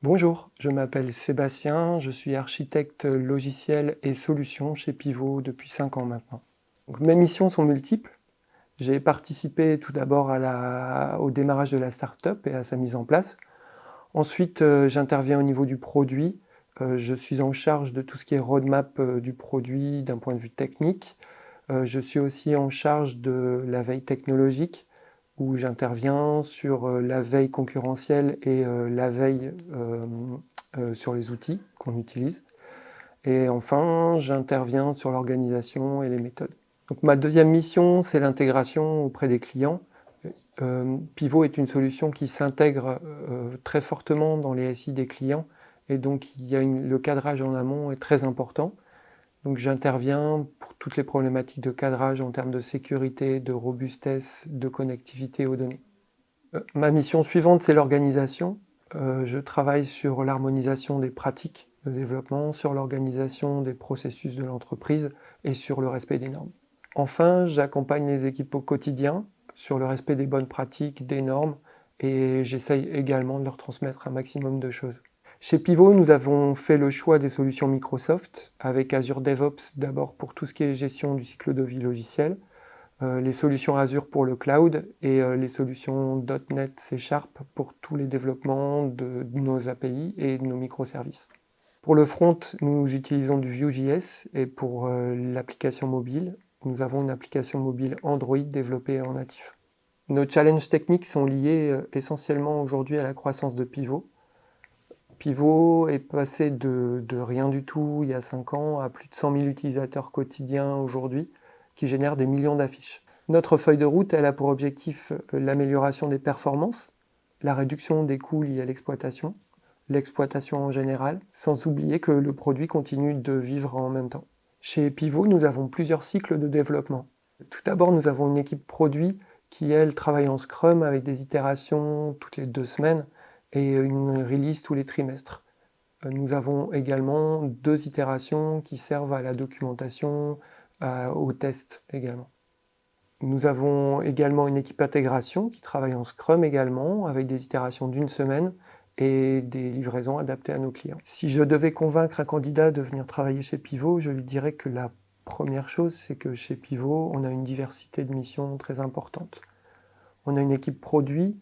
Bonjour, je m'appelle Sébastien, je suis architecte logiciel et solutions chez Pivot depuis 5 ans maintenant. Donc, mes missions sont multiples. J'ai participé tout d'abord au démarrage de la start-up et à sa mise en place. Ensuite, j'interviens au niveau du produit. Je suis en charge de tout ce qui est roadmap du produit d'un point de vue technique. Je suis aussi en charge de la veille technologique, où j'interviens sur la veille concurrentielle et la veille sur les outils qu'on utilise. Et enfin, j'interviens sur l'organisation et les méthodes. Donc, ma deuxième mission, c'est l'intégration auprès des clients. Pivot est une solution qui s'intègre très fortement dans les SI des clients, et donc le cadrage en amont est très important. Donc j'interviens pour toutes les problématiques de cadrage en termes de sécurité, de robustesse, de connectivité aux données. Ma mission suivante, c'est l'organisation. Je travaille sur l'harmonisation des pratiques de développement, sur l'organisation des processus de l'entreprise et sur le respect des normes. Enfin, j'accompagne les équipes au quotidien sur le respect des bonnes pratiques, des normes, et j'essaye également de leur transmettre un maximum de choses. Chez Pivot, nous avons fait le choix des solutions Microsoft, avec Azure DevOps d'abord pour tout ce qui est gestion du cycle de vie logiciel, les solutions Azure pour le cloud et les solutions .NET C# pour tous les développements de nos API et de nos microservices. Pour le front, nous utilisons du Vue.js, et pour l'application mobile, nous avons une application mobile Android développée en natif. Nos challenges techniques sont liés essentiellement aujourd'hui à la croissance de Pivot. Pivot est passé de rien du tout il y a 5 ans à plus de 100 000 utilisateurs quotidiens aujourd'hui, qui génèrent des millions d'affiches. Notre feuille de route, elle a pour objectif l'amélioration des performances, la réduction des coûts liés à l'exploitation en général, sans oublier que le produit continue de vivre en même temps. Chez Pivot, nous avons plusieurs cycles de développement. Tout d'abord, nous avons une équipe produit qui, elle, travaille en Scrum avec des itérations toutes les 2 semaines et une release tous les trimestres. Nous avons également 2 itérations qui servent à la documentation, aux tests également. Nous avons également une équipe intégration qui travaille en Scrum également, avec des itérations d'1 semaine et des livraisons adaptées à nos clients. Si je devais convaincre un candidat de venir travailler chez Pivot, je lui dirais que la première chose, c'est que chez Pivot, on a une diversité de missions très importante. On a une équipe produit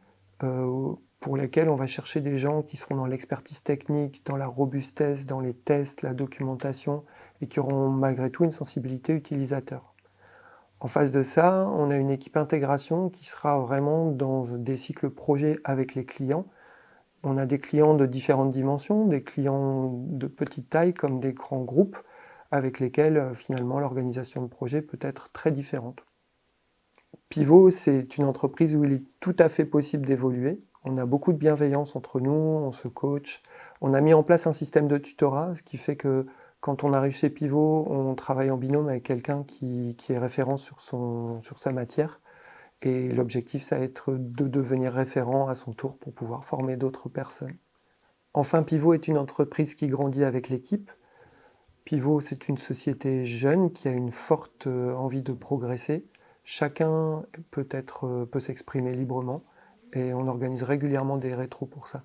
pour laquelle on va chercher des gens qui seront dans l'expertise technique, dans la robustesse, dans les tests, la documentation, et qui auront malgré tout une sensibilité utilisateur. En face de ça, on a une équipe intégration qui sera vraiment dans des cycles projets avec les clients. On a des clients de différentes dimensions, des clients de petite taille comme des grands groupes, avec lesquels finalement l'organisation de projet peut être très différente. Pivot, c'est une entreprise où il est tout à fait possible d'évoluer. On a beaucoup de bienveillance entre nous, on se coach. On a mis en place un système de tutorat, ce qui fait que quand on arrive chez Pivot, on travaille en binôme avec quelqu'un qui est référent sur sa matière. Et l'objectif, ça va être de devenir référent à son tour pour pouvoir former d'autres personnes. Enfin, Pivot est une entreprise qui grandit avec l'équipe. Pivot, c'est une société jeune qui a une forte envie de progresser. Chacun peut s'exprimer librement, et on organise régulièrement des rétros pour ça.